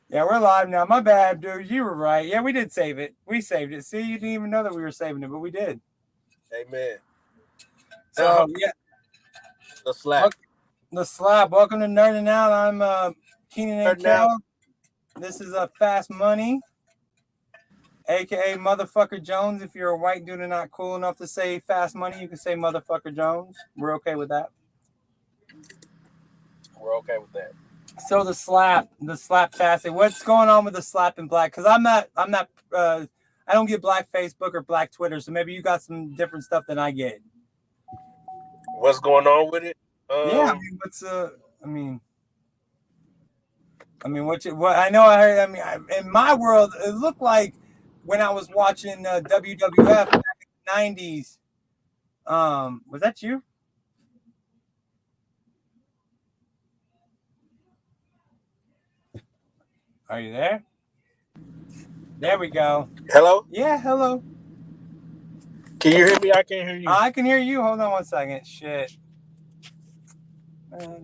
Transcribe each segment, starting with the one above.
Yeah, we're live now. My bad, dude. You were right. Yeah, we did save it. We saved it. See, you didn't even know that we were saving it, but we did. Amen. So, yeah. The slap. The slap. Welcome to NerdN OUT. I'm Keenan and Kel. This is Fast Money, a.k.a. Motherfucker Jones. If you're a white dude and not cool enough to say Fast Money, you can say Motherfucker Jones. We're okay with that. We're okay with that. So the slaptastic. What's going on with the slap and black? Because I'm not. I don't get black Facebook or black Twitter. So maybe you got some different stuff than I get. What's going on with it? Yeah, what I know. I heard. I mean, in my world, it looked like when I was watching WWF back in the 90s. Was that you? Are you there? There we go. Hello? Yeah, hello. Can you hear me? I can't hear you. I can hear you. Hold on one second. Shit. Oh,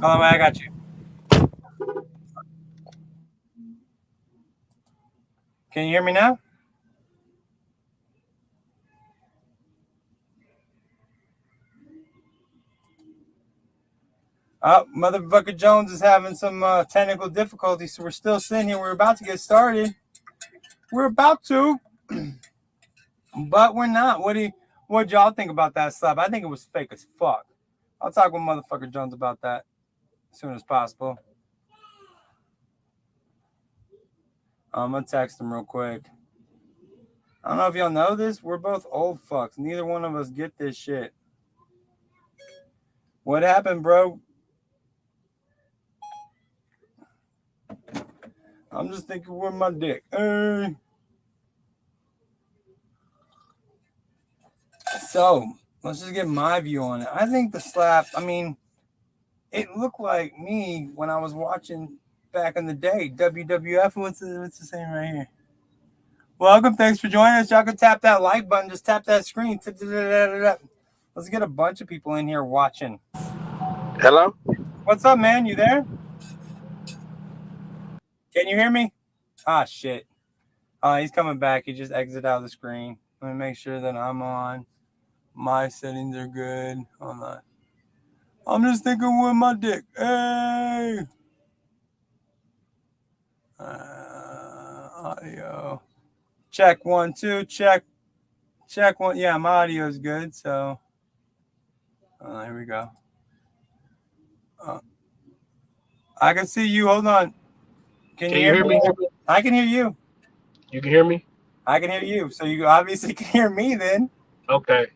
I got you. Can you hear me now? Oh, Motherfucker Jones is having some technical difficulties, so we're still sitting here. We're about to get started. We're about to, but we're not. What y'all think about that slap? I think it was fake as fuck. I'll talk with Motherfucker Jones about that as soon as possible. I'm gonna text him real quick. I don't know if y'all know this. We're both old fucks. Neither one of us get this shit. What happened, bro? I'm just thinking with my dick. So let's just get my view on it. I think the slap, I mean, it looked like me when I was watching back in the day. WWF, what's the saying right here? Welcome, thanks for joining us. Y'all can tap that like button, just tap that screen. Let's get a bunch of people in here watching. Hello? What's up, man? You there? Can you hear me? Ah, shit. He's coming back. He just exited out of the screen. Let me make sure that I'm on. My settings are good. Hold on. I'm just thinking with my dick. Hey. Audio. Check 1, 2. Check 1. Yeah, my audio is good. So, here we go. I can see you. Hold on. Can you hear me? I can hear you. You can hear me? I can hear you. So you obviously can hear me then. Okay.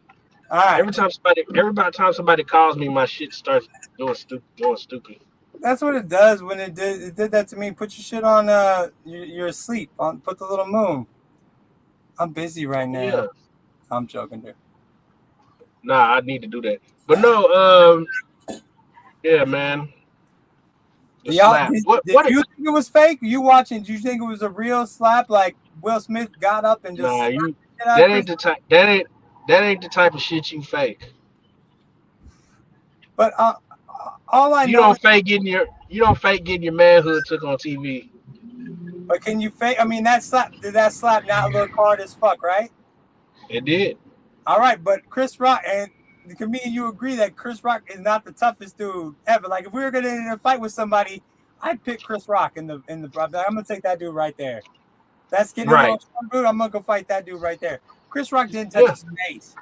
All right. Every time somebody calls me, my shit starts going stupid. That's what it does when it did that to me. Put your shit on you're asleep. Put the little moon. I'm busy right now. Yeah. I'm joking, dude. Nah, I need to do that. But no, yeah, man. Did you think it was fake? You watching? Do you think it was a real slap? Like Will Smith got up and just that ain't the type. That ain't the type of shit you fake. But all I know, you don't fake getting your manhood took on TV. But can you fake? I mean, did that slap not look hard as fuck, right? It did. All right, but Chris Rock, and me and you agree that Chris Rock is not the toughest dude ever. Like if we were gonna in a fight with somebody, I'd pick Chris Rock in the. I'm gonna take that dude right there. That's getting a little dude. I'm gonna go fight that dude right there. Chris Rock didn't touch his face.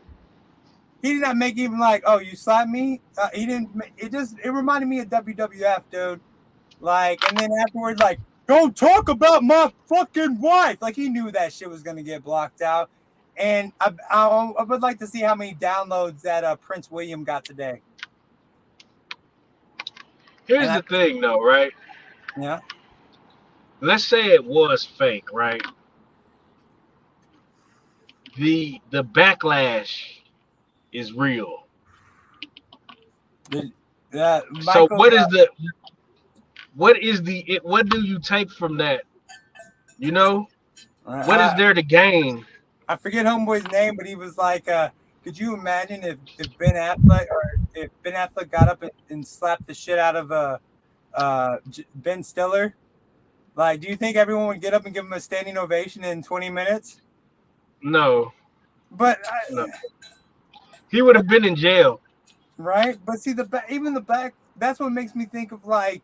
He did not make even like, oh, you slapped me. He didn't. It reminded me of WWF, dude. Like, and then afterwards, like, don't talk about my fucking wife. Like he knew that shit was gonna get blocked out. And I would like to see how many downloads that Prince William got today. Here's the thing, though, right? Yeah. Let's say it was fake, right? The backlash is real. So what do you take from that? You know, what is there to gain? I forget homeboy's name, but he was like, could you imagine if Ben Affleck or if Ben Affleck got up and slapped the shit out of Ben Stiller? Like, do you think everyone would get up and give him a standing ovation in 20 minutes? No. But No. He would have been in jail. Right? But see, even the back, that's what makes me think of like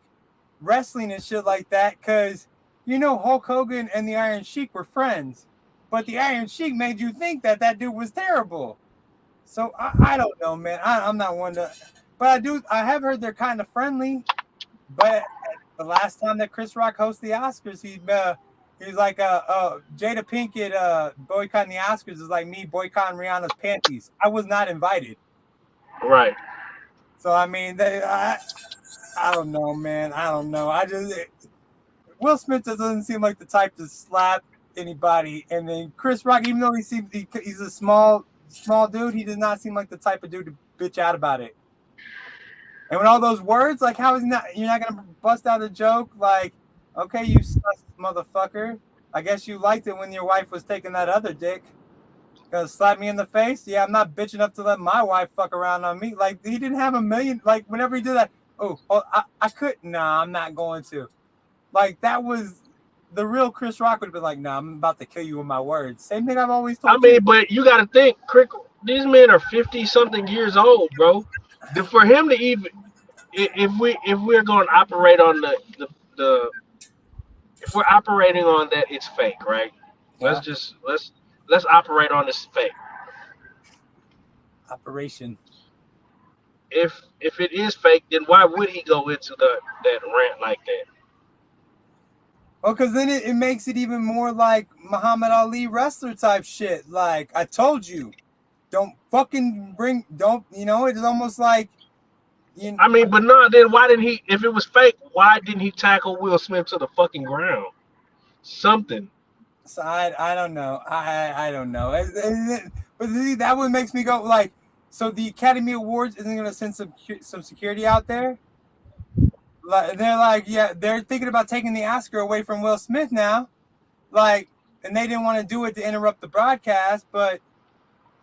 wrestling and shit like that. Because, Hulk Hogan and the Iron Sheik were friends. But the Iron Sheik made you think that dude was terrible. So I don't know, man. I'm not one to. But I have heard they're kind of friendly. But the last time that Chris Rock hosted the Oscars, he was like, Jada Pinkett boycotting the Oscars is like me boycotting Rihanna's panties. I was not invited. Right. So, I mean, I don't know, man. I don't know. Will Smith doesn't seem like the type to slap anybody. And then Chris Rock, even though he's a small dude, he does not seem like the type of dude to bitch out about it. And with all those words, like, you're not going to bust out a joke like, okay, you sus motherfucker. I guess you liked it when your wife was taking that other dick. Gonna slap me in the face? Yeah, I'm not bitch enough to let my wife fuck around on me. Like, he didn't have a million. Like, whenever he did that, I couldn't. Nah, I'm not going to. Like, that was the real Chris Rock would have been like, nah, I'm about to kill you with my words. Same thing I've always told you. But you got to think, these men are 50-something years old, bro. For him to even, if we're going to operate on if we're operating on that, it's fake, right? Yeah. Let's operate on this fake operation. If it is fake, then why would he go into that rant like that? Well, because then it makes it even more like Muhammad Ali wrestler type shit. Like, I told you, don't fucking it's almost like. But no, then why didn't he, if it was fake, why didn't he tackle Will Smith to the fucking ground? Something. So I don't know. I don't know. But see, that one makes me go like, so the Academy Awards isn't going to send some security out there? They're like, yeah, they're thinking about taking the Oscar away from Will Smith now. Like, and they didn't want to do it to interrupt the broadcast, but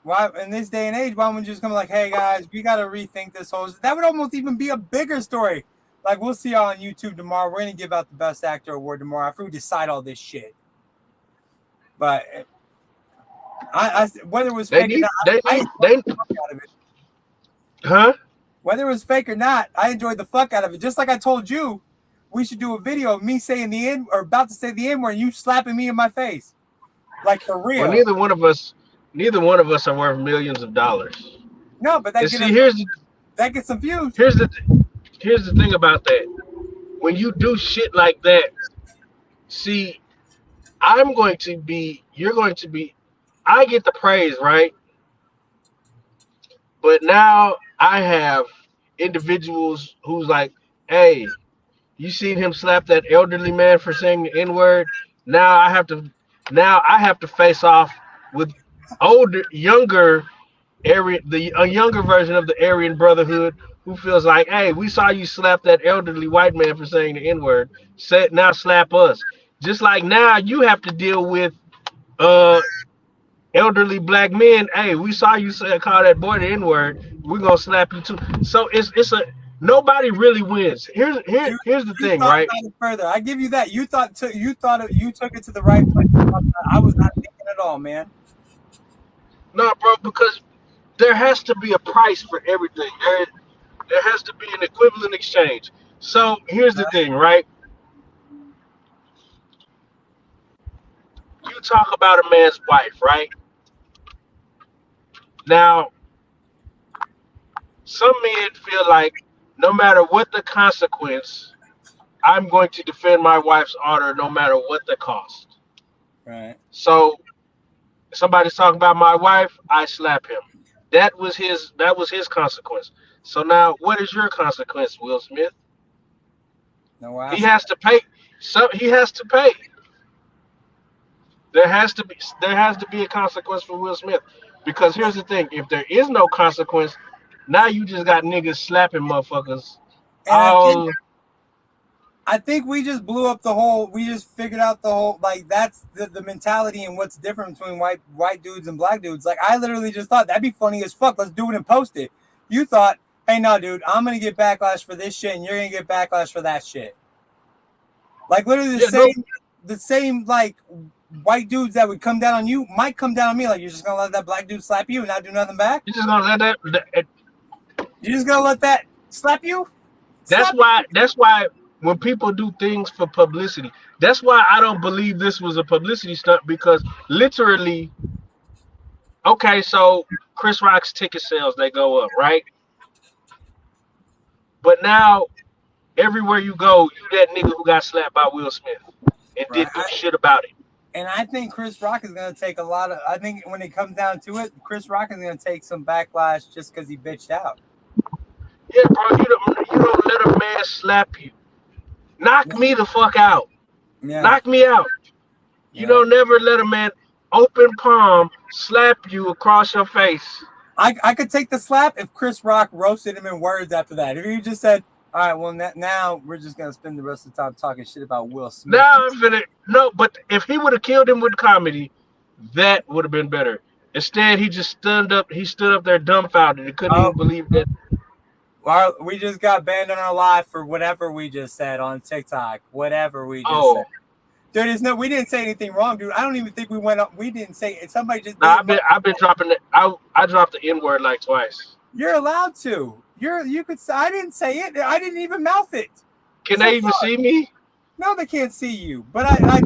why in this day and age, why wouldn't you just come like, hey guys, we got to rethink this whole. That would almost even be a bigger story. Like, we'll see y'all on YouTube tomorrow. We're going to give out the Best Actor Award tomorrow after we decide all this shit. But whether it was fake or not, I enjoyed the fuck out of it. Huh? Whether it was fake or not, I enjoyed the fuck out of it. Just like I told you, we should do a video of me saying the N or about to say the N word and you slapping me in my face. Like, for real. Well, neither one of us are worth millions of dollars. No, but that gets some views. Here's the thing about that. When you do shit like that, see, you're going to be, I get the praise, right? But now I have individuals who's like, hey, you seen him slap that elderly man for saying the N-word? Now I have to face off with younger a younger version of the Aryan Brotherhood who feels like, hey, we saw you slap that elderly white man for saying the N-word. Now slap us. Just like now you have to deal with elderly black men. Hey, we saw you call that boy the N-word. We're gonna slap you too. So it's a nobody really wins. Here's the thing, right? Further, I give you that. You took it to the right place. I was not thinking at all, man. No, bro, because there has to be a price for everything. There has to be an equivalent exchange. So here's the thing, right? You talk about a man's wife, right? Now, some men feel like no matter what the consequence, I'm going to defend my wife's honor no matter what the cost. Right. So somebody's talking about my wife, I slap him. That was his consequence. So now what is your consequence, Will Smith? No, he has to pay. So he has to pay. There has to be a consequence for Will Smith. Because here's the thing, if there is no consequence, now you just got niggas slapping motherfuckers. And I think we just blew up we just figured out the whole, like, that's the mentality and what's different between white dudes and black dudes. Like, I literally just thought that'd be funny as fuck. Let's do it and post it. You thought, hey, no, dude, I'm gonna get backlash for this shit, and you're gonna get backlash for that shit. Like literally the same like white dudes that would come down on you might come down on me. Like you're just gonna let that black dude slap you and not do nothing back. You're just gonna let that. You're just gonna let that slap you. That's why when people do things for publicity, that's why I don't believe this was a publicity stunt, because literally, okay, so Chris Rock's ticket sales, they go up, right? But now everywhere you go, you that nigga who got slapped by Will Smith and didn't do shit about it. And I think Chris Rock is gonna take a lot of. I think when it comes down to it, Chris Rock is gonna take some backlash just because he bitched out. Yeah, bro, you don't let a man slap you. Knock me the fuck out. Yeah. Knock me out. You don't never let a man open palm slap you across your face. I could take the slap if Chris Rock roasted him in words after that. If he just said, all right, well, now we're just going to spend the rest of the time talking shit about Will Smith. No, but if he would have killed him with comedy, that would have been better. Instead, he just stood up there dumbfounded and couldn't even believe that. Well, we just got banned on our live for whatever we just said on TikTok. Whatever we just said. Dude, we didn't say anything wrong, dude. I don't even think we went up. We didn't say it. Somebody just. I've been dropping it. I dropped the N-word like twice. You're allowed to. You could say. I didn't say it. I didn't even mouth it. Can they even see me? No, they can't see you. But I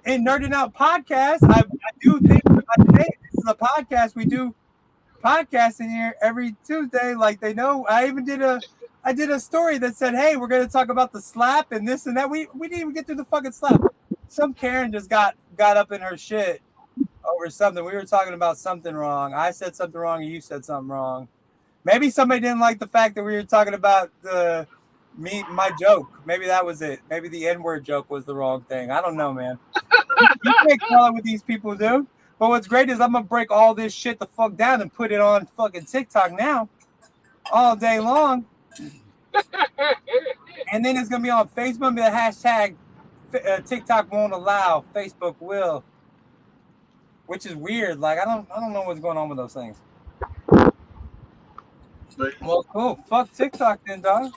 in NerdN OUT podcast, I do think this is a podcast. We do podcasting here every Tuesday. Like they know. I did a story that said, "Hey, we're going to talk about the slap and this and that." We didn't even get through the fucking slap. Some Karen just got up in her shit over something. We were talking about something wrong. I said something wrong and you said something wrong. Maybe somebody didn't like the fact that we were talking about my joke. Maybe that was it. Maybe the N-word joke was the wrong thing. I don't know, man. You can't call it what these people do. But what's great is I'm going to break all this shit the fuck down and put it on fucking TikTok now all day long. And then it's going to be on Facebook, be the hashtag TikTok won't allow, Facebook will, which is weird. Like I don't know what's going on with those things. Well, cool. Fuck TikTok then, dog.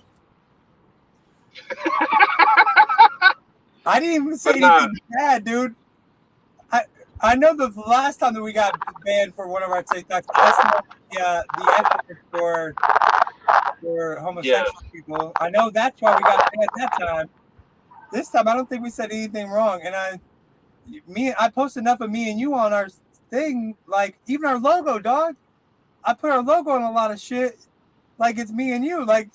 I didn't even say anything bad, dude. I know the last time that we got banned for one of our TikToks, I saw the ethics for homosexual people. I know that's why we got banned that time. This time, I don't think we said anything wrong, and I posted enough of me and you on our thing, like even our logo, dog. I put our logo on a lot of shit, like it's me and you. Like,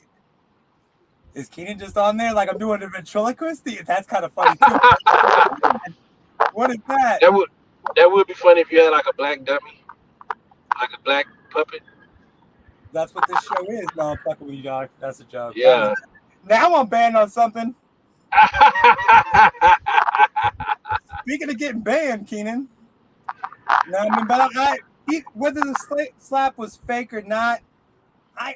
is Keenan just on there? Like I'm doing a ventriloquist? That's kind of funny too. What is that? That would be funny if you had like a black dummy, like a black puppet. That's what this show is. No, I'm fucking with you, dog. That's a joke. Yeah. Now I'm banned on something. Speaking of getting banned, Keenan. No, I mean, but whether the slap was fake or not, I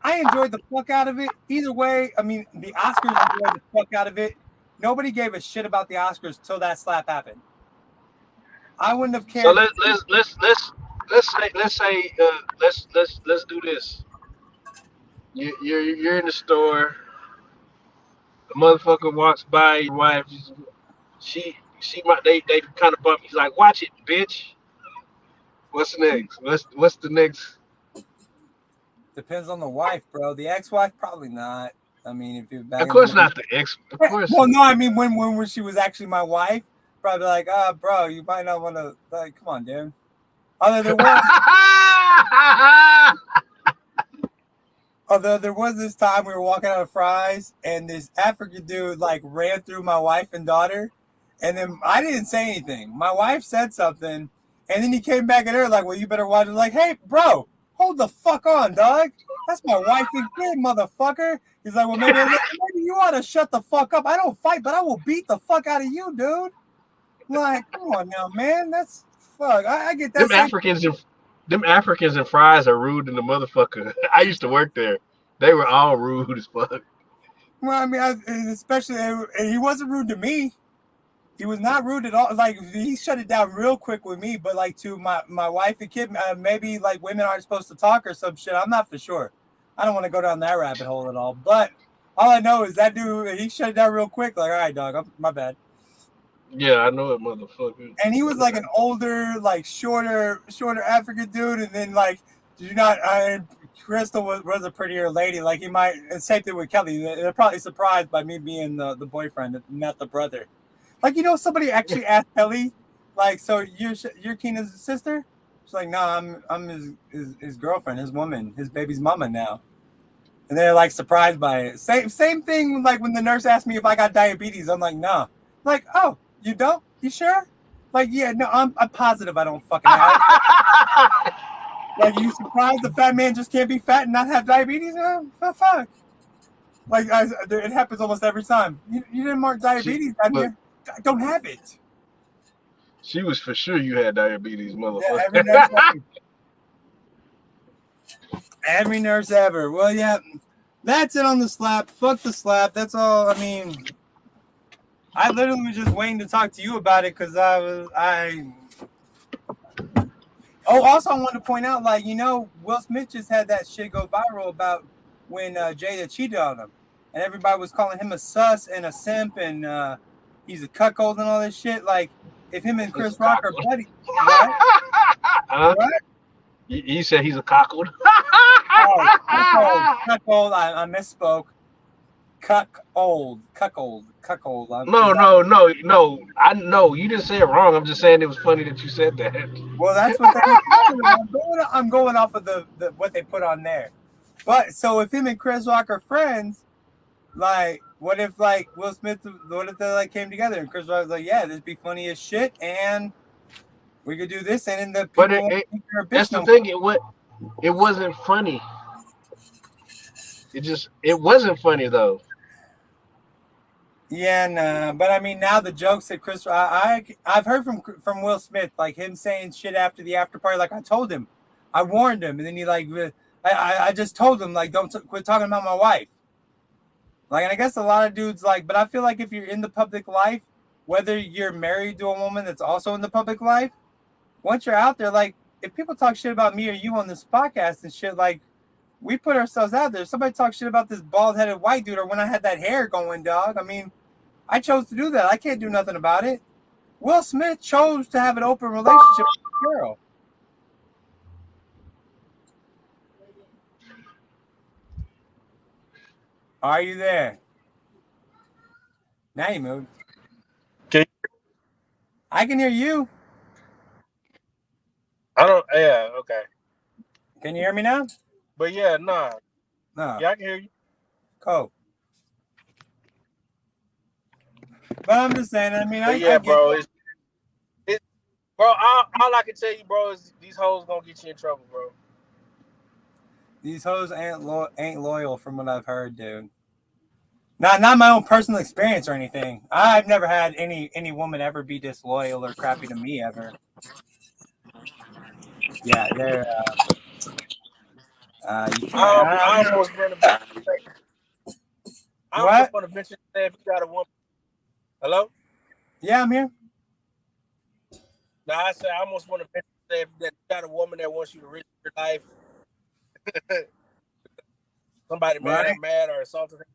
enjoyed the fuck out of it. Either way, I mean, the Oscars enjoyed the fuck out of it. Nobody gave a shit about the Oscars till that slap happened. I wouldn't have cared. So let's do this. You're in the store. The motherfucker walks by your wife. They kind of bump. He's like, "Watch it, bitch." What's next? What's the next? Depends on the wife, bro. The ex-wife, probably not. I mean, if you're back. Of course not the ex. Of course. Well, no, I mean when she was actually my wife, probably like, bro, you might not want to. Like, come on, dude. Although there was this time we were walking out of Fry's and this African dude like ran through my wife and daughter, and then I didn't say anything. My wife said something, and then he came back at her like, "Well, you better watch it." Like, hey, bro, hold the fuck on, dog. That's my wife and kid, motherfucker. He's like, well, maybe you ought to shut the fuck up. I don't fight, but I will beat the fuck out of you, dude. Like, come on now, man. That's fuck. I get that. Them Africans and Fries are rude in the motherfucker. I used to work there. They were all rude as fuck. Well, I mean, especially he wasn't rude to me. He was not rude at all. Like he shut it down real quick with me, but like to my wife and kid, maybe like women aren't supposed to talk or some shit. I'm not for sure. I don't want to go down that rabbit hole at all. But all I know is that dude, he shut it down real quick. Like, all right, dog, my bad. Yeah, I know it, motherfucker. And he was like an older, like shorter African dude. And then like, did you not? Crystal was a prettier lady. Like he might. And same thing with Kelly. They're probably surprised by me being the boyfriend, not the brother. Like somebody actually asked Kelly, like, so you're Keenan's sister? She's like, no, I'm his girlfriend, his woman, his baby's mama now. And they're like surprised by it. Same thing like when the nurse asked me if I got diabetes. I'm like, no. Like, oh, you don't? You sure? Like, yeah, no, I'm positive I don't fucking have it. Like, you surprised the fat man just can't be fat and not have diabetes? Fuck. Like, it happens almost every time. You didn't mark diabetes down here. I don't have it. She was for sure you had diabetes, motherfucker. Yeah, every nurse ever. Every nurse ever. Well, yeah, that's it on the slap. Fuck the slap. That's all. I mean, I literally was just waiting to talk to you about it because Oh, also, I wanted to point out, like, Will Smith just had that shit go viral about when Jada cheated on him. And everybody was calling him a sus and a simp and he's a cuckold and all this shit. Like, if him and Chris Rock are buddies. What? What? You said he's a cuckold? Oh, cuckold. I misspoke. Cuckold. No. I know you didn't say it wrong. I'm just saying it was funny that you said that. Well, that's what they were. I'm going off of the what they put on there. But so if him and Chris Rock are friends, like, what if like Will Smith? What if they like came together and Chris Rock was like, yeah, this be funny as shit, and we could do this, and then the people won't think you're a bitch. That's the thing. It wasn't funny. It wasn't funny though. Yeah, nah. But I mean, now the jokes that Chris, I've heard from Will Smith, like him saying shit after the after party. Like I told him, I warned him, and then he like, I just told him like, don't quit talking about my wife. Like, and I guess a lot of dudes like, but I feel like if you're in the public life, whether you're married to a woman that's also in the public life, once you're out there, like, if people talk shit about me or you on this podcast and shit, like, we put ourselves out there. If somebody talks shit about this bald-headed white dude or when I had that hair going, dog, I mean, I chose to do that. I can't do nothing about it. Will Smith chose to have an open relationship with a girl. Are you there? Now you moved. I can hear you. Yeah, okay. Can you hear me now? But yeah, nah. No. Yeah, I can hear you. Cool. But I'm just saying, I mean, I get bro, it. Bro, all I can tell you, bro, is these hoes gonna get you in trouble, bro. These hoes ain't loyal from what I've heard, dude. Not my own personal experience or anything. I've never had any woman ever be disloyal or crappy to me ever. Yeah, they're. You can't. I almost want to. I almost want to mention that if you got a woman. Hello? Yeah, I'm here. No, I said I almost want to mention that if you got a woman that wants you to risk your life. Somebody mad or assaulted her.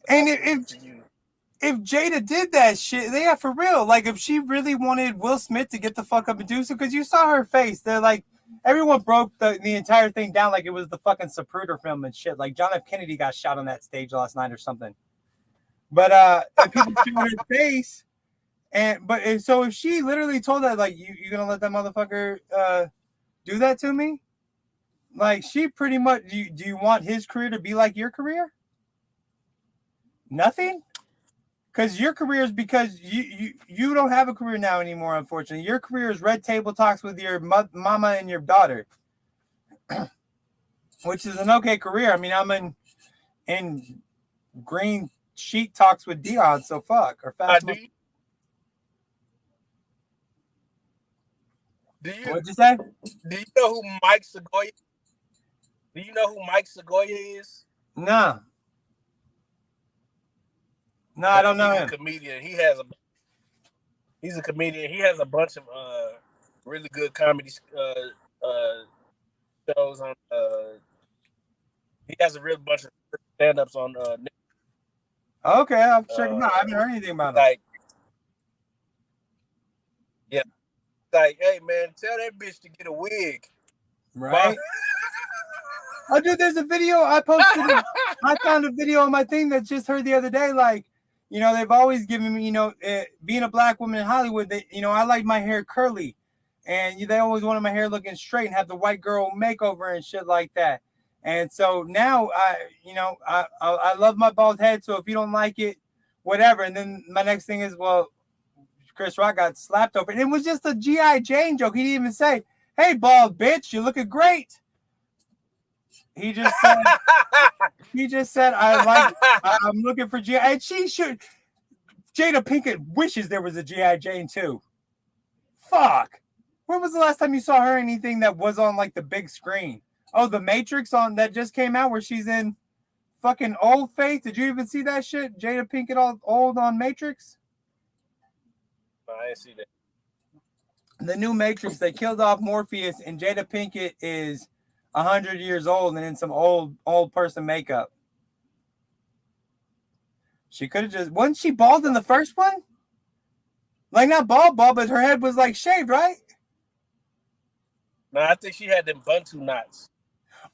And if Jada did that shit, yeah, for real. Like, if she really wanted Will Smith to get the fuck up and do so, because you saw her face, they're like, everyone broke the entire thing down like it was the fucking Zapruder film and shit. Like John F. Kennedy got shot on that stage last night or something. But and people showed her face, so if she literally told that, like, you gonna let that motherfucker do that to me? Like, she pretty much, do you want his career to be like your career? Nothing? Because your career is because you don't have a career now anymore, unfortunately. Your career is red table talks with your mama and your daughter, which is an okay career. I mean, I'm in green sheet talks with Dion, so fuck. Or fast. What'd you say? Do you know who Mike Segoya? Do you know who Mike Segoya is? No. No, I don't know him. He's a comedian. He's a comedian. He has a bunch of really good comedy shows on. He has a real bunch of stand-ups on. Okay, I'll check him out. I haven't heard anything about him. Yeah, like, hey man, tell that bitch to get a wig. Right. Oh, dude, there's a video I posted. I found a video on my thing that just heard the other day. Like, they've always given me, being a black woman in Hollywood, I like my hair curly, and they always wanted my hair looking straight and have the white girl makeover and shit like that. And so now I love my bald head. So if you don't like it, whatever. And then my next thing is, well, Chris Rock got slapped over. And it was just a G.I. Jane joke. He didn't even say, "Hey, bald bitch, you're looking great." He just said, I'm looking for G.I. And she should. Jada Pinkett wishes there was a G.I. Jane too. Fuck. When was the last time you saw her anything that was on like the big screen? Oh, The Matrix that just came out where she's in fucking old face. Did you even see that shit? Jada Pinkett all old on Matrix? I didn't see that. The new Matrix, they killed off Morpheus, and Jada Pinkett is 100 years old and in some old person makeup. She could have just... Wasn't she bald in the first one? Like, not bald, but her head was like shaved, right? No, I think she had them Buntu knots.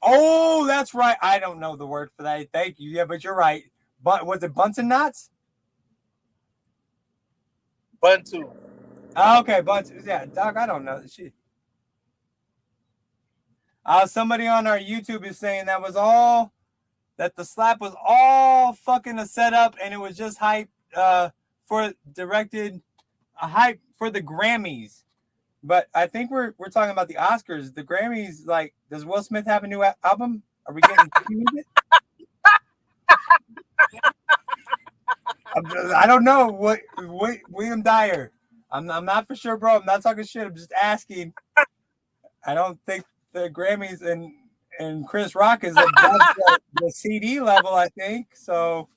Oh, that's right. I don't know the word for that. Thank you. Yeah, but you're right. But was it Bunsen knots? Buntu. Oh, okay, Bunsen. Yeah, Doc, I don't know. She... somebody on our YouTube is saying that the slap was all fucking a setup, and it was just hype hype for the Grammys. But I think we're talking about the Oscars. The Grammys, like, does Will Smith have a new album? Are we getting with it? I don't know. What William Dyer? I'm not for sure, bro. I'm not talking shit. I'm just asking. I don't think the Grammys and Chris Rock is above the CD level, I think. So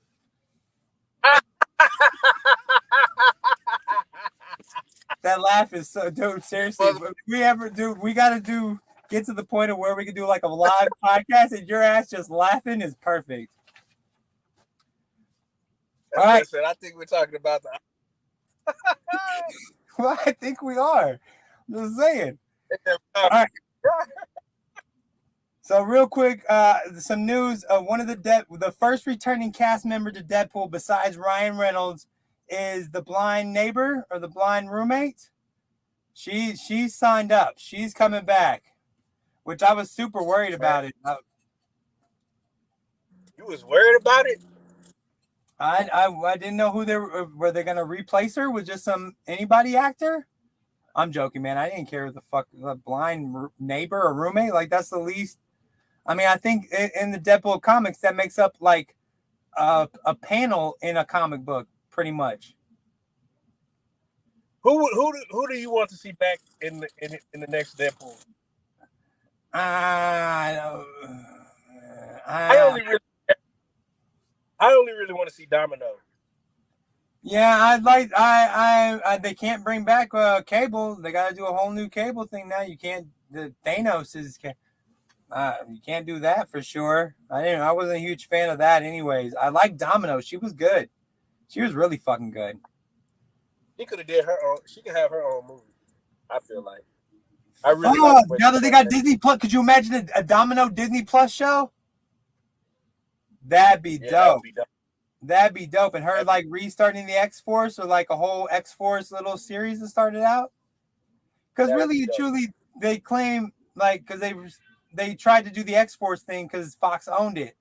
that laugh is so, dude, seriously. If we ever do, we got to get to the point of where we can do like a live podcast and your ass just laughing is perfect. All right. I think we're talking about the... Well, I think we are. I'm just saying. All right. So real quick, some news. One of the first returning cast member to Deadpool besides Ryan Reynolds is the blind neighbor or the blind roommate. She's signed up. She's coming back, which I was super worried about it. You was worried about it? I didn't know who were they gonna replace her with just anybody actor. I'm joking, man. I didn't care what the fuck the blind neighbor or roommate. Like, that's the least. I mean, I think in the Deadpool comics that makes up like a panel in a comic book, pretty much. Who do you want to see back in the next Deadpool? I only really want to see Domino. Yeah, they can't bring back Cable. They got to do a whole new Cable thing now. You can't. The Thanos is. You can't do that for sure. I wasn't a huge fan of that, anyways. I like Domino. She was good. She was really fucking good. She could have did her own. She could have her own movie. I feel like. I really. Now that they got Disney Plus, could you imagine a Domino Disney Plus show? That'd be dope. That'd be dope. And her like restarting the X-Force or like a whole X-Force little series that started out. Because really and truly, they claim like because they tried to do the X-Force thing because Fox owned it.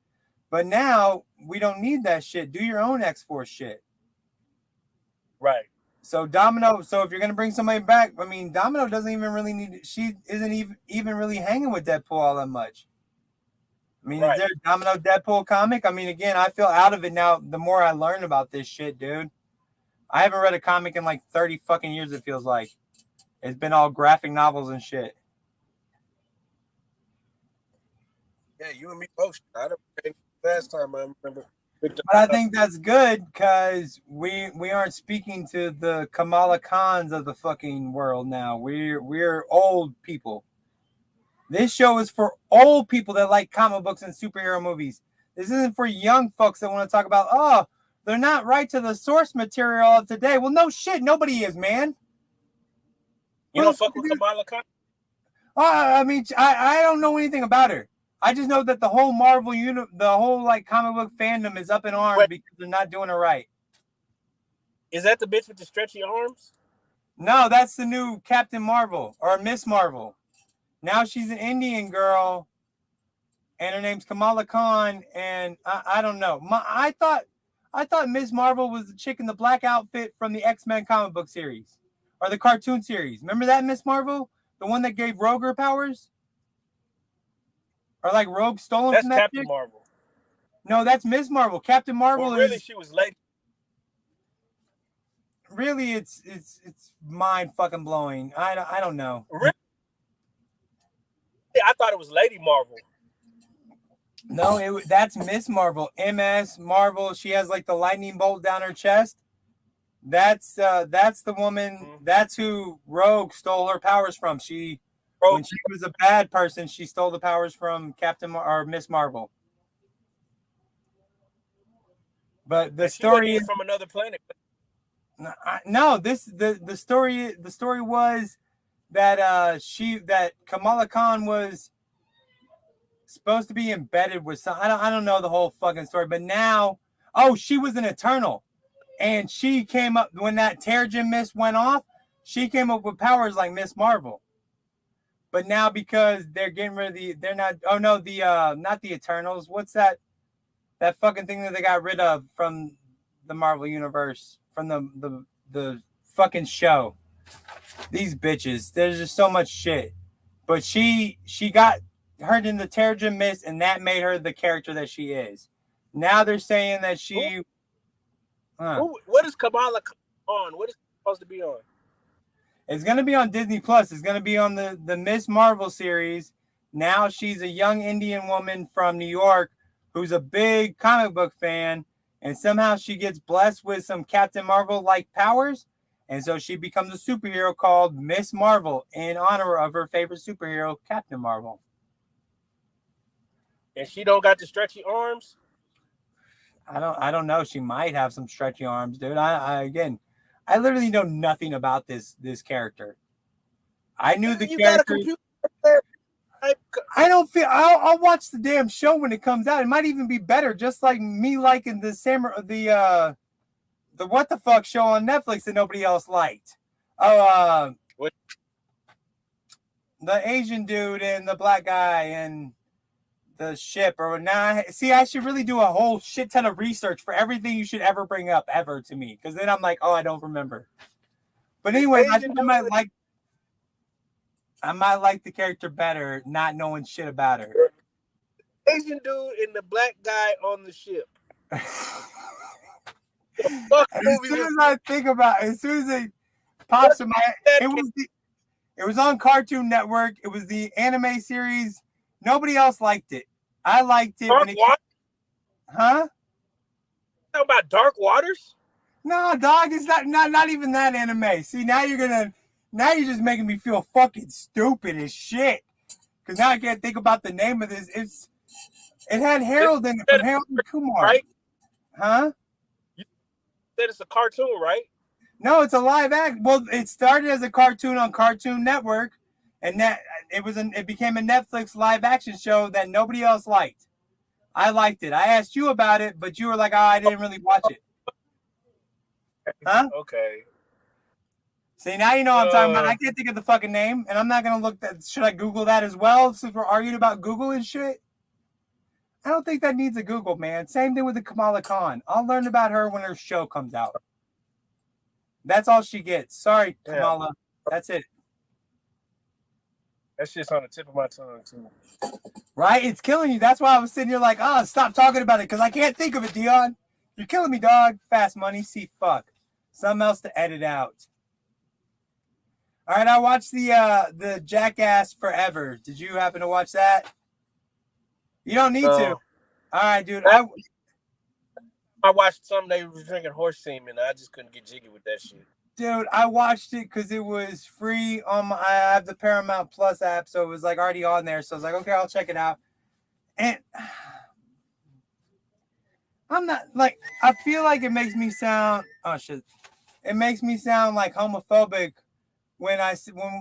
But now we don't need that shit. Do your own X-Force shit. Right. So Domino, so if you're gonna bring somebody back, I mean, Domino doesn't even really need. She isn't even really hanging with Deadpool all that much. I mean, Is there a Domino Deadpool comic? I mean, again, I feel out of it now. The more I learn about this shit, dude, I haven't read a comic in like 30 fucking years. It feels like it's been all graphic novels and shit. Yeah, you and me both. I don't think last time I remember. But I think that's good because we aren't speaking to the Kamala Khans of the fucking world now. We're old people. This show is for old people that like comic books and superhero movies. This isn't for young folks that want to talk about, oh, they're not right to the source material of today. Well, no shit, nobody is, man. You don't fuck with Kamala Khan? I mean, I don't know anything about her. I just know that the whole Marvel the whole like comic book fandom is up in arms because they're not doing it right. Is that the bitch with the stretchy arms? No, that's the new Captain Marvel or Miss Marvel. Now she's an Indian girl, and her name's Kamala Khan. And I don't know. I thought Miss Marvel was the chick in the black outfit from the X-Men comic book series or the cartoon series. Remember that Miss Marvel, the one that gave Rogue her powers? Or like Rogue stolen that's from that Captain chick? Marvel. No, that's Miss Marvel. Captain Marvel really, she was late. Really, it's mind fucking blowing. I don't know. Really? I thought it was Lady Marvel. No, that's Miss Marvel. MS Marvel. She has like the lightning bolt down her chest. That's the woman. Mm-hmm. That's who Rogue stole her powers from. When she was a bad person, she stole the powers from or Miss Marvel. But the story is from another planet. No, the story was that Kamala Khan was supposed to be embedded with some. I don't know the whole fucking story, but now, she was an Eternal, and she came up when that Terrigen mist went off. She came up with powers like Miss Marvel. But now because they're getting rid of not the Eternals. What's that fucking thing that they got rid of from the Marvel universe, from the fucking show? These bitches, there's just so much shit. But she got hurt in the Terrigen mist, and that made her the character that she is. Now they're saying that she. What is Kamala on? What is it supposed to be on? It's going to be on Disney Plus. It's going to be on the Miss Marvel series. Now she's a young Indian woman from New York who's a big comic book fan, and somehow she gets blessed with some Captain Marvel-like powers, and so she becomes a superhero called Miss Marvel in honor of her favorite superhero, Captain Marvel. And she don't got the stretchy arms? I don't know. She might have some stretchy arms, dude. I literally know nothing about this character. I knew the character. I don't feel. I'll watch the damn show when it comes out. It might even be better, just like me liking the what the fuck show on Netflix that nobody else liked. What? The Asian dude and the black guy and the ship. I should really do a whole shit ton of research for everything you should ever bring up ever to me, because then I'm like, I don't remember. But anyway, I think I might like the character better, not knowing shit about her. Asian dude and the black guy on the ship. As soon as it pops in my head, it was on Cartoon Network. It was the anime series. Nobody else liked it. I liked it. Huh? Talking about Dark Waters? No, dog, it's not even that anime. See, now you're just making me feel fucking stupid as shit. Because now I can't think about the name of this. It had Harold in it from Harold and Kumar. Right? Huh? You said it's a cartoon, right? No, it's a live act. Well, it started as a cartoon on Cartoon Network, and it became a Netflix live action show that nobody else liked. I liked it. I asked you about it, but you were like, I didn't really watch it. Huh? Okay. See, now you know what I'm talking about. I can't think of the fucking name, and I'm not going to look that. Should I Google that as well, since we're arguing about Google and shit? I don't think that needs a Google, man. Same thing with the Kamala Khan. I'll learn about her when her show comes out. That's all she gets. Sorry, Kamala. That's it. That shit's on the tip of my tongue, too. Right? It's killing you. That's why I was sitting here like, stop talking about it, because I can't think of it, Dion. You're killing me, dog. Fast money. See, fuck. Something else to edit out. All right, I watched the Jackass Forever. Did you happen to watch that? You don't need to. All right, dude. I watched some. They were drinking horse semen. I just couldn't get jiggy with that shit. Dude, I watched it because it was free on my. I have the Paramount Plus app, so it was like already on there. So I was like, okay, I'll check it out. And I'm not like, I feel like it makes me sound. Oh shit! It makes me sound like homophobic when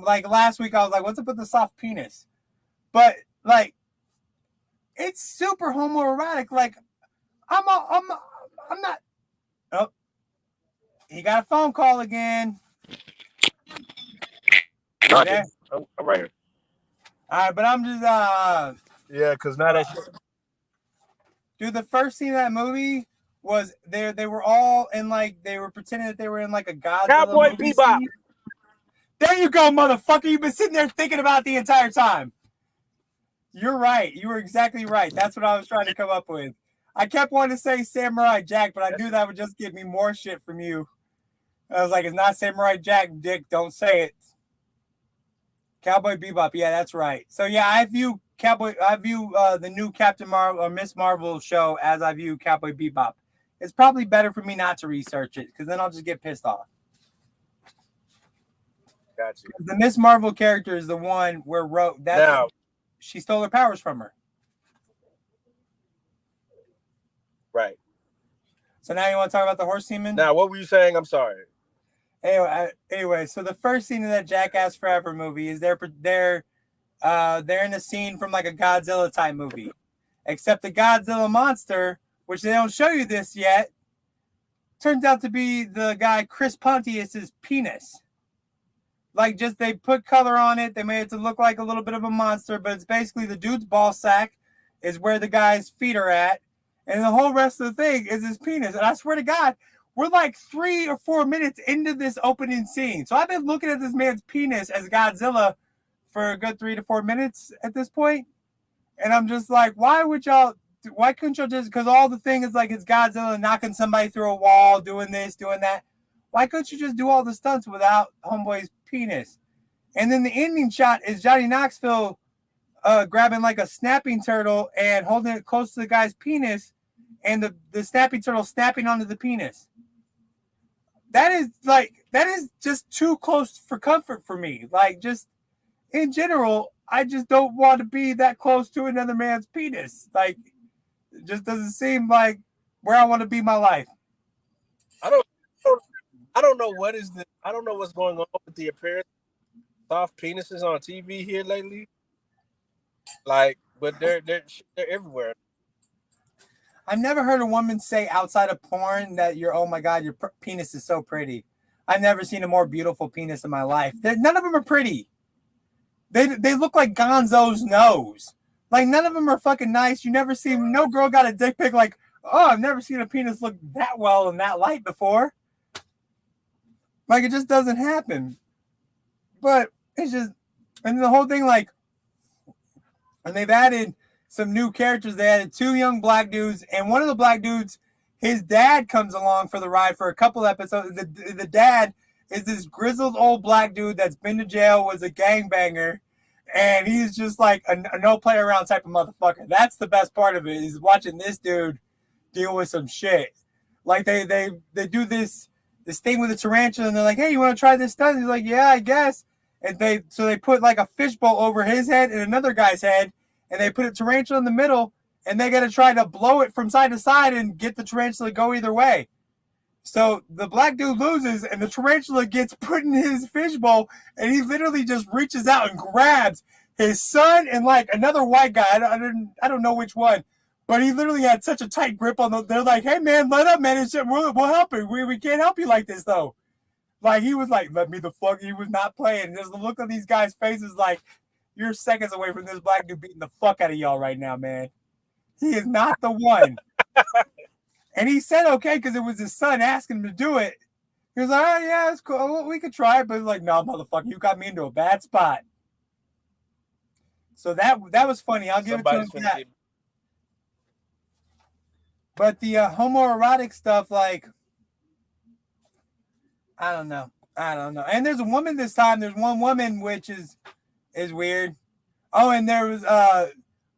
like last week I was like, what's up with the soft penis? But like, it's super homoerotic. Like, I'm not. Oh, he got a phone call again. Okay. I'm right here. All right, but I'm just Yeah, because now that shit. Dude, the first scene of that movie was they were all in like they were pretending that they were in like a Godzilla Cowboy movie Bebop. scene. There you go, motherfucker. You've been sitting there thinking about it the entire time. You're right. You were exactly right. That's what I was trying to come up with. I kept wanting to say Samurai Jack, but I knew that would just get me more shit from you. I was like, it's not Samurai Jack, Dick. Don't say it. Cowboy Bebop. Yeah, that's right. So yeah, I view the new Captain Marvel or Miss Marvel show as I view Cowboy Bebop. It's probably better for me not to research it because then I'll just get pissed off. Gotcha. The Miss Marvel character is the one where she stole her powers from her. Right. So now you want to talk about the horse semen? Now, what were you saying? I'm sorry. Anyway, so the first scene of that Jackass Forever movie is they're in a scene from like a Godzilla type movie, except the Godzilla monster, which they don't show you this yet, turns out to be the guy Chris Pontius's penis. Like, just they put color on it, they made it to look like a little bit of a monster, but it's basically the dude's ball sack is where the guy's feet are at, and the whole rest of the thing is his penis. And I swear to God, we're like 3 or 4 minutes into this opening scene. So I've been looking at this man's penis as Godzilla for a good 3 to 4 minutes at this point. And I'm just like, why couldn't y'all just, because all the thing is like it's Godzilla knocking somebody through a wall, doing this, doing that. Why couldn't you just do all the stunts without Homeboy's penis? And then the ending shot is Johnny Knoxville grabbing like a snapping turtle and holding it close to the guy's penis, and the snapping turtle snapping onto the penis. That is just too close for comfort for me. Like, just in general, I just don't want to be that close to another man's penis. Like, it just doesn't seem like where I want to be my life. I don't know I don't know what's going on with the appearance of soft penises on TV here lately. Like, but they're everywhere. I've never heard a woman say outside of porn that oh my God, your penis is so pretty. I've never seen a more beautiful penis in my life. None of them are pretty. They look like Gonzo's nose. Like, none of them are fucking nice. You never see, no girl got a dick pic like, oh, I've never seen a penis look that well in that light before. Like, it just doesn't happen. But it's just, and the whole thing, like, and they've added some new characters. They added 2 young black dudes, and one of the black dudes, his dad comes along for the ride for a couple episodes. The dad is this grizzled old black dude that's been to jail, was a gangbanger, and he's just like a no play around type of motherfucker. That's the best part of it, is watching this dude deal with some shit. Like, they do this thing with a tarantula, and they're like, hey, you want to try this stunt? And he's like, yeah, I guess. And they put like a fishbowl over his head and another guy's head, and they put a tarantula in the middle, and they got to try to blow it from side to side and get the tarantula to go either way. So the black dude loses, and the tarantula gets put in his fishbowl, and he literally just reaches out and grabs his son and like another white guy. I don't know which one, but he literally had such a tight grip on them. They're like, hey man, let up, man. We'll help you. We can't help you like this though. Like, he was like, let me the fuck. He was not playing. There's the look on these guys' faces like, you're seconds away from this black dude beating the fuck out of y'all right now, man. He is not the one. And he said okay because it was his son asking him to do it. He was like, oh, yeah, it's cool. We could try it. But he's like, no, motherfucker, you got me into a bad spot. So that was funny. I'll give it to him for that. But the homoerotic stuff, like, I don't know. And there's a woman this time. There's one woman, which is weird. Oh, and there was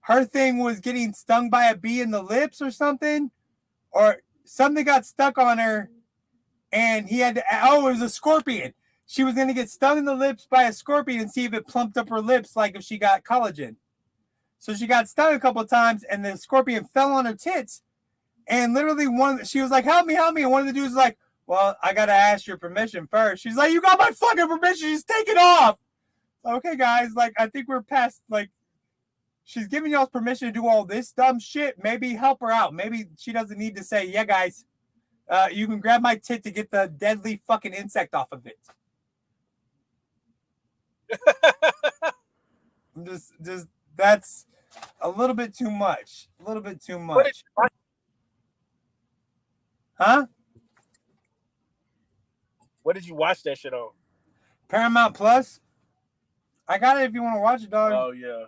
her thing was getting stung by a bee in the lips or something. Or something got stuck on her, and he had to. Oh, it was a scorpion. She was gonna get stung in the lips by a scorpion and see if it plumped up her lips, like if she got collagen. So she got stung a couple of times, and the scorpion fell on her tits. And literally, she was like, "Help me, help me!" And one of the dudes was like, "Well, I gotta ask your permission first." She's like, "You got my fucking permission. Just take it off." Okay, guys, like I think we're past like. She's giving y'all permission to do all this dumb shit. Maybe help her out. Maybe she doesn't need to say, "Yeah, guys, you can grab my tit to get the deadly fucking insect off of it." just that's a little bit too much. A little bit too much. Huh? What did you watch that shit on? Paramount Plus. I got it if you want to watch it, dog. Oh yeah.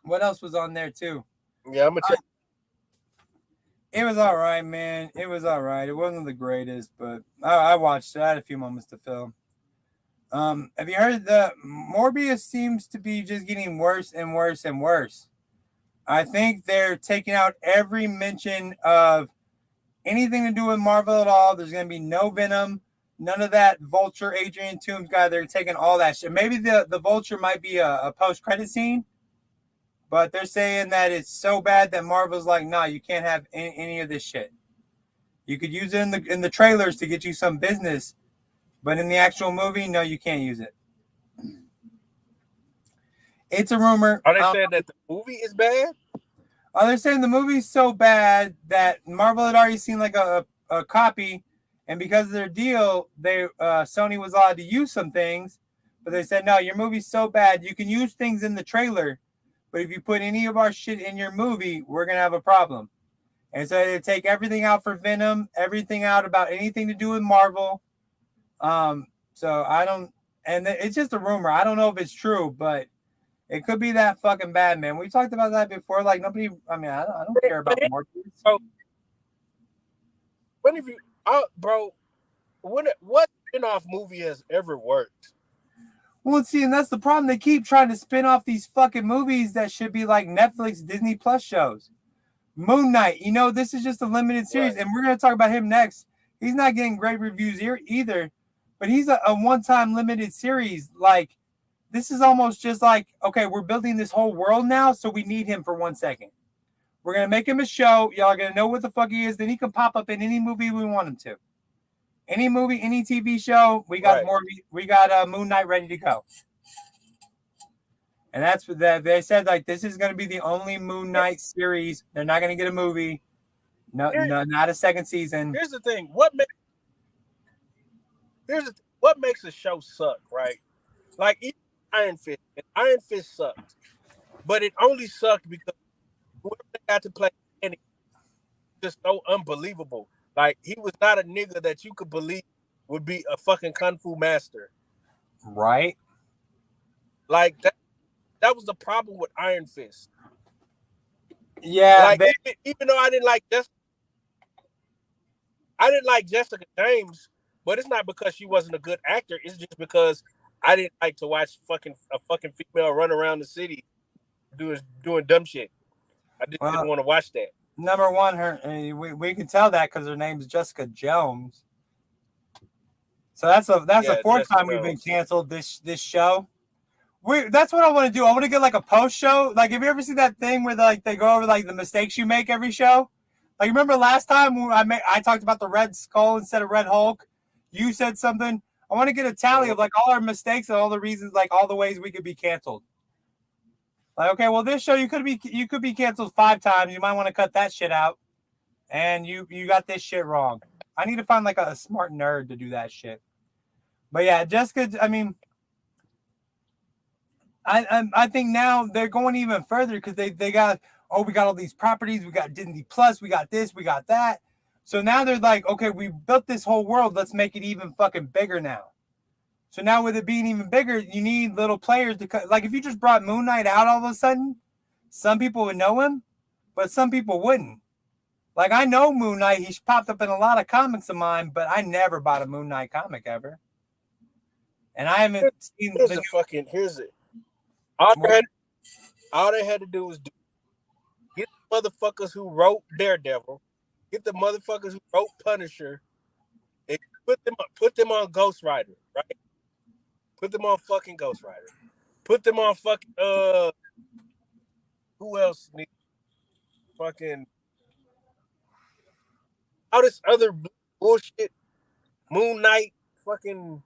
What else was on there too? Yeah, I'm gonna check. It was all right, man. It was all right. It wasn't the greatest, but I watched it. I had a few moments to film. Have you heard the Morbius seems to be just getting worse and worse and worse? I think they're taking out every mention of anything to do with Marvel at all. There's going to be no Venom, none of that Vulture, Adrian Toomes guy. They're taking all that shit. Maybe the Vulture might be a post-credit scene, but they're saying that it's so bad that Marvel's like, nah, you can't have any of this shit. You could use it in the trailers to get you some business, but in the actual movie, no, you can't use it. It's a rumor. Are they saying that the movie is bad? They're saying the movie's so bad that Marvel had already seen like a copy, and because of their deal, Sony was allowed to use some things, but they said, no, your movie's so bad, you can use things in the trailer, but if you put any of our shit in your movie, we're going to have a problem. And so they take everything out for Venom, everything out about anything to do with Marvel. So I don't, and it's just a rumor. I don't know if it's true, but it could be that fucking bad, man. We talked about that before. Like nobody, I mean, I don't care about Morbius. Bro, when have you, bro? What spin-off movie has ever worked? Well, see, and that's the problem. They keep trying to spin off these fucking movies that should be like Netflix, Disney Plus shows. Moon Knight, this is just a limited series, right. And we're going to talk about him next. He's not getting great reviews here either, but he's a one-time limited series. Like, this is almost just like, okay, we're building this whole world now, so we need him for 1 second. We're going to make him a show. Y'all are going to know what the fuck he is. Then he can pop up in any movie we want him to. Any movie, any TV show, we got we got Moon Knight ready to go. And that's what they said, like, this is going to be the only Moon Knight series. They're not going to get a movie. No, not a second season. Here's the thing. What makes a show suck, right? Like, even Iron Fist. And Iron Fist sucked. But it only sucked because whoever they got to play was just so unbelievable. Like, he was not a nigga that you could believe would be a fucking kung fu master. Right. Like, that was the problem with Iron Fist. Yeah. Like, even though I didn't like Jessica James, but it's not because she wasn't a good actor. It's just because I didn't like to watch a fucking female run around the city doing dumb shit. I just didn't want to watch that. Number one, we can tell that because her name's Jessica Jones. So that's the fourth time we've been canceled this show. That's what I want to do. I want to get like a post show. Like, have you ever seen that thing where they go over like the mistakes you make every show? Like, remember last time when I talked about the Red Skull instead of Red Hulk? You said something. I want to get a tally of like all our mistakes and all the reasons, like all the ways we could be canceled. Like, okay, well, this show you could be canceled 5 times. You might want to cut that shit out, and you got this shit wrong. I need to find like a smart nerd to do that shit. But yeah, Jessica. I mean, I think now they're going even further because they got we got all these properties. We got Disney Plus. We got this. We got that. So now they're like, okay, we built this whole world. Let's make it even fucking bigger now. So now with it being even bigger, you need little players to cut. Like if you just brought Moon Knight out all of a sudden, some people would know him, but some people wouldn't. Like I know Moon Knight. He's popped up in a lot of comics of mine, but I never bought a Moon Knight comic ever. And I haven't seen here's it. All they had to do was get the motherfuckers who wrote Daredevil, get the motherfuckers who wrote Punisher, and Put them on Ghost Rider, right? Put them on fucking Ghost Rider. Put them on fucking who else needs fucking all this other bullshit? Moon Knight, fucking.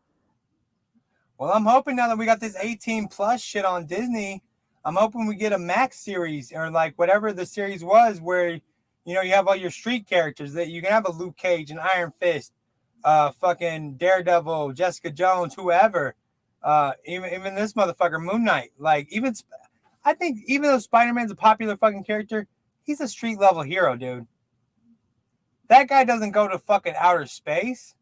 Well, I'm hoping now that we got this 18 plus shit on Disney, I'm hoping we get a Max series or like whatever the series was where, you know, you have all your street characters that you can have a Luke Cage, an Iron Fist, fucking Daredevil, Jessica Jones, whoever, even this motherfucker, Moon Knight. Like I think even though Spider-Man's a popular fucking character, he's a street level hero, dude. That guy doesn't go to fucking outer space.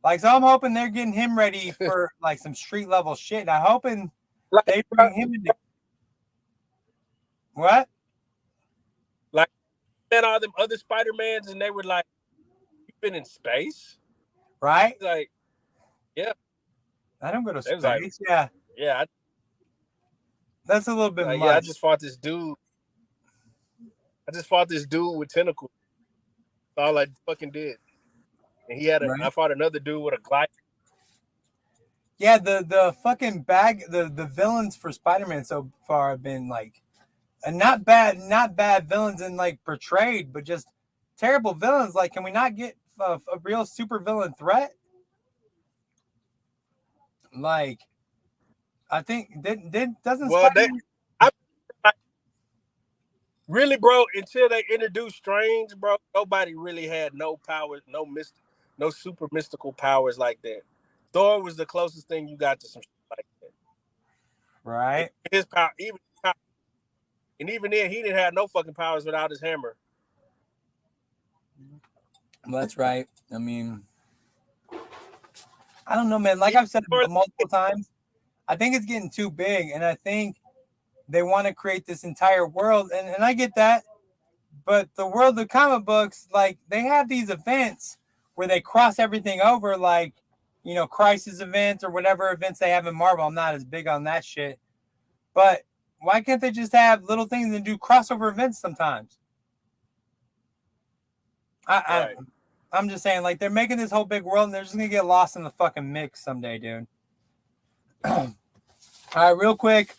Like, so I'm hoping they're getting him ready for like some street level shit. I'm hoping Like, they bring him into what? Like, met all them other Spider-Mans and they were like, "You've been in space?" Right? Like, yeah. I don't go to space. Like, yeah. Yeah. That's a little bit much. Yeah, I just fought this dude. With tentacles. That's all I fucking did. And he had I fought another dude with a glider. Yeah, the fucking the villains for Spider-Man so far have been like not bad villains and like portrayed, but just terrible villains. Like, can we not get a real super villain threat? Like, I think doesn't Spider-Man... Really, bro, until they introduced Strange, bro, nobody really had no powers, no super mystical powers like that. Thor was the closest thing you got to some shit like that. Right. His power, even then, he didn't have no fucking powers without his hammer. Well, that's right. I mean, I don't know, man. Like I've said multiple times, I think it's getting too big, and I think they want to create this entire world, and I get that. But the world of comic books, like, they have these events where they cross everything over, like, you know, Crisis events or whatever events they have in Marvel. I'm not as big on that shit. But why can't they just have little things and do crossover events sometimes? I'm just saying, like, they're making this whole big world, and they're just going to get lost in the fucking mix someday, dude. All right, real quick,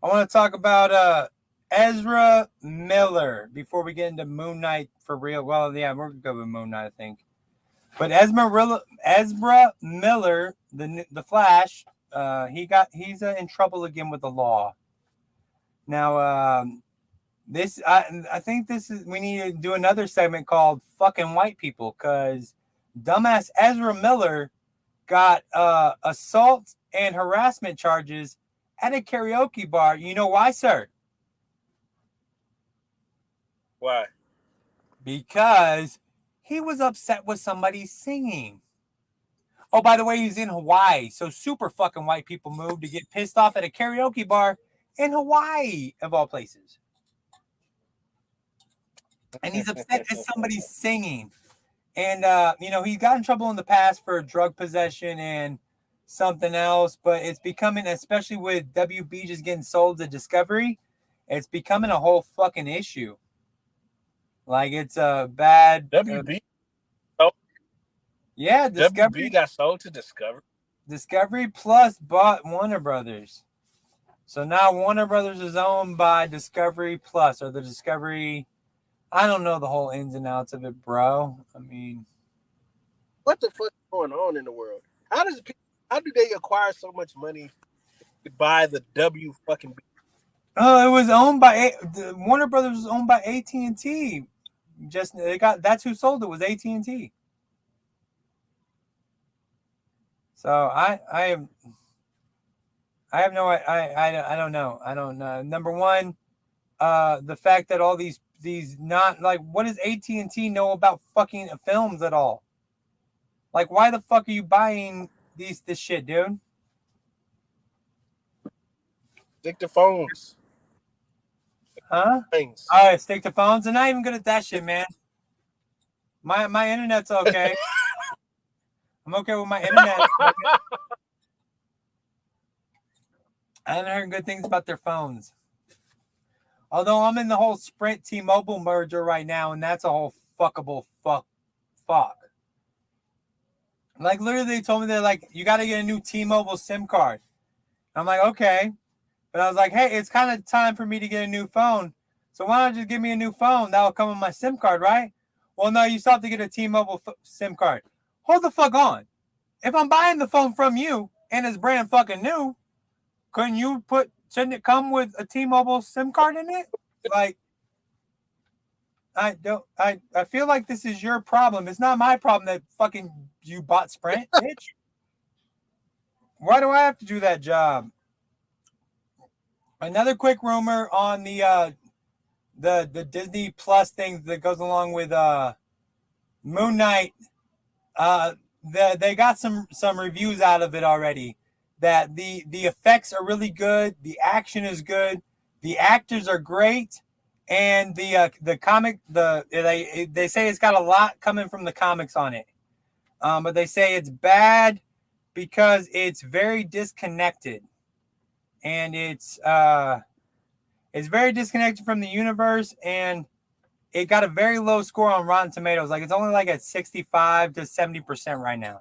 I want to talk about Ezra Miller before we get into Moon Knight for real. Well, yeah, we're going to go with Moon Knight, I think. But Ezra Miller, the Flash, he's in trouble again with the law. Now, I think we need to do another segment called "Fucking White People" because dumbass Ezra Miller got assault and harassment charges at a karaoke bar. You know why, sir? Why? Because he was upset with somebody singing. Oh, by the way, he's in Hawaii. So super fucking white people move to get pissed off at a karaoke bar in Hawaii, of all places. And he's upset at somebody singing. And, you know, he got in trouble in the past for drug possession and something else. But it's becoming, especially with WB just getting sold to Discovery, it's becoming a whole fucking issue. Like, it's a bad... WB? Yeah, Discovery WB got sold to Discovery. Discovery Plus bought Warner Brothers. So now Warner Brothers is owned by Discovery Plus, or the Discovery... I don't know the whole ins and outs of it, bro. I mean... What the fuck is going on in the world? How do they acquire so much money to buy the W fucking... Oh, it was owned by... Warner Brothers was owned by AT&T. That's who sold it, was AT&T. So I have no I don't know. I don't know. Number one, the fact that all these not like, what does AT&T know about fucking films at all? Like, why the fuck are you buying this shit, dude? Stick to phones. Huh? Things. All right, stick to phones. They're not even good at that shit, man. My internet's okay. I'm okay with my internet. I haven't heard good things about their phones. Although I'm in the whole Sprint T-Mobile merger right now, and that's a whole fuckable fuck. Like literally, they told me they're like, you got to get a new T-Mobile SIM card. I'm like, okay, but I was like, hey, it's kind of time for me to get a new phone. So why not just give me a new phone? That will come with my SIM card, right? Well, no, you still have to get a T-Mobile SIM card. Hold the fuck on. If I'm buying the phone from you and it's brand fucking new, shouldn't it come with a T-Mobile SIM card in it? Like, I feel like this is your problem. It's not my problem that fucking you bought Sprint, bitch. Why do I have to do that job? Another quick rumor on the Disney Plus thing that goes along with Moon Knight. They got some reviews out of it already. That the effects are really good, the action is good, the actors are great, and the comic they say it's got a lot coming from the comics on it. But they say it's bad because it's very disconnected, and it's very disconnected from the universe, and it got a very low score on Rotten Tomatoes. Like it's only like at 65 to 70% right now.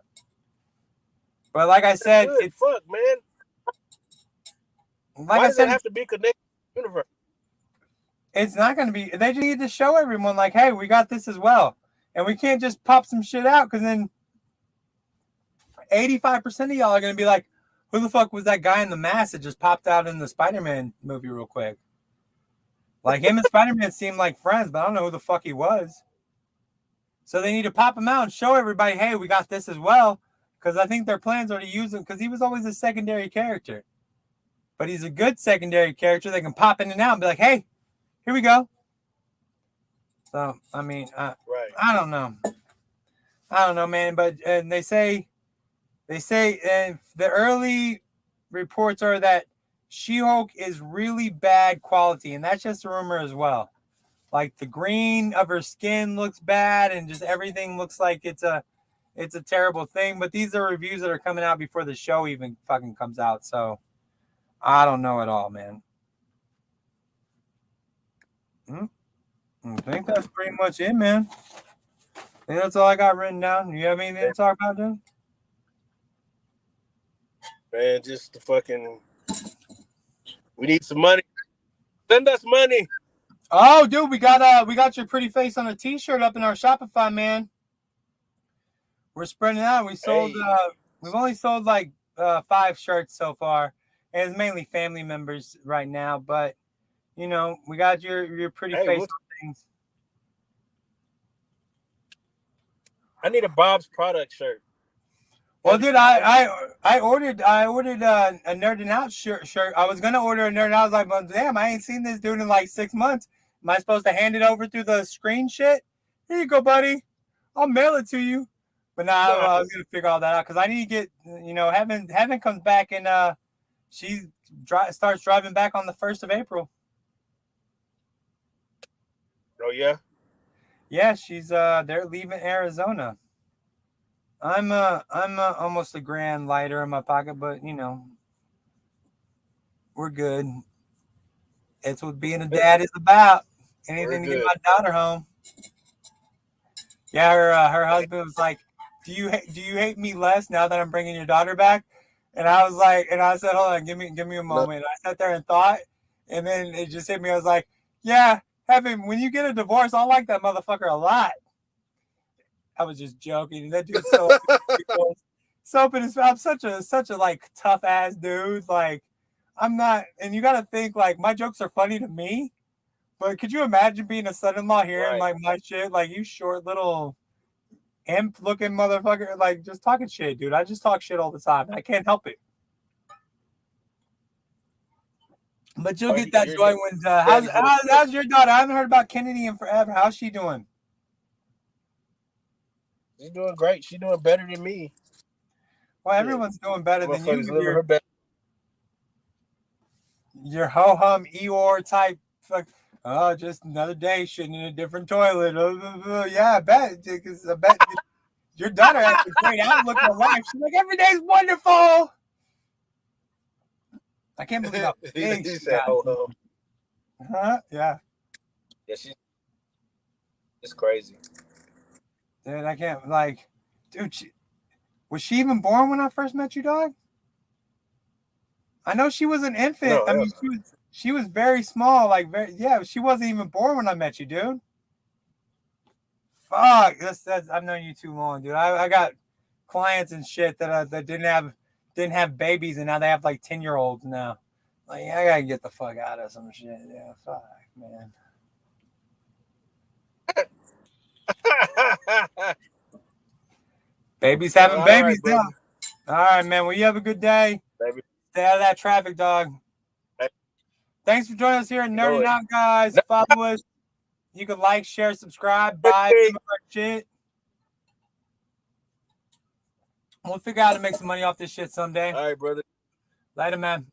But like I said, it's fuck, man. Like Why I does said, it have to be connected to the universe? it's not going to be. They just need to show everyone, like, hey, we got this as well, and we can't just pop some shit out because then 85% of y'all are going to be like, who the fuck was that guy in the mask that just popped out in the Spider-Man movie real quick? Like him and Spider-Man seemed like friends, but I don't know who the fuck he was. So they need to pop him out and show everybody, hey, we got this as well, because I think their plans are to use him because he was always a secondary character. But he's a good secondary character. They can pop in and out and be like, hey, here we go. So, I mean, right. I don't know. I don't know, man. But and they say and the early reports are that She-Hulk is really bad quality. And that's just a rumor as well. Like the green of her skin looks bad and just everything looks like it's a terrible thing. But these are reviews that are coming out before the show even fucking comes out. So I don't know at all, man. I think that's pretty much it, man. I think that's all I got written down. You have anything to talk about, dude? Man, just the fucking. We need some money. Send us money. Oh, dude, we got your pretty face on a T-shirt up in our Shopify, man. We're spreading it out. We sold. We've only sold like 5 shirts so far, and it's mainly family members right now. But you know, we got your pretty face on things. I need a Bob's Product shirt. Well, dude, I ordered a NerdN OUT shirt. I was gonna order a NerdN OUT. I was like, well, damn, I ain't seen this dude in like 6 months. Am I supposed to hand it over through the screen shit? Here you go, buddy. I'll mail it to you. But now I was gonna figure all that out because I need to get, you know, Heaven comes back and she starts driving back on the 1st of April. Oh yeah. Yeah, she's they're leaving Arizona. I'm almost a grand lighter in my pocket, but you know, we're good. It's what being a dad is about. Anything to get my daughter home. Yeah, her husband was like, "Do you hate me less now that I'm bringing your daughter back?" And I was like, and I said, "Hold on, give me a moment." And I sat there and thought, and then it just hit me. I was like, "Yeah, Heaven, when you get a divorce, I like that motherfucker a lot." I was just joking. That dude's so soap in his mouth. I'm such a like tough ass dude. Like I'm not, and you got to think like my jokes are funny to me, but could you imagine being a son-in-law hearing like my shit? Like you short little imp looking motherfucker, like just talking shit, dude. I just talk shit all the time. I can't help it. But you'll get that joy when. How's your daughter? I haven't heard about Kennedy in forever. How's she doing? She's doing great. She's doing better than me. Well, everyone's doing better than you. Living her best. Your ho-hum Eeyore type. Oh, just another day shitting in a different toilet. Yeah, I bet. Because I bet your daughter has a great outlook on life. She's like, every day's wonderful. I can't believe how big she got. Huh? Yeah. Yeah, it's crazy. Dude, I can't, like, dude, Was she even born when I first met you, dog? I know she was an infant. No, I mean, she was very small, like she wasn't even born when I met you, dude. Fuck, I've known you too long, dude. I got clients and shit that didn't have babies, and now they have like 10-year-olds now. Like, I gotta get the fuck out of some shit. Yeah, fuck, man. Babies having All babies right, now. All right, man. Well, you have a good day. Baby. Stay out of that traffic, dog. Hey. Thanks for joining us here at NerdN OUT, guys. No. Follow us. You can like, share, subscribe, buy some of our shit. We'll figure out how to make some money off this shit someday. All right, brother. Later, man.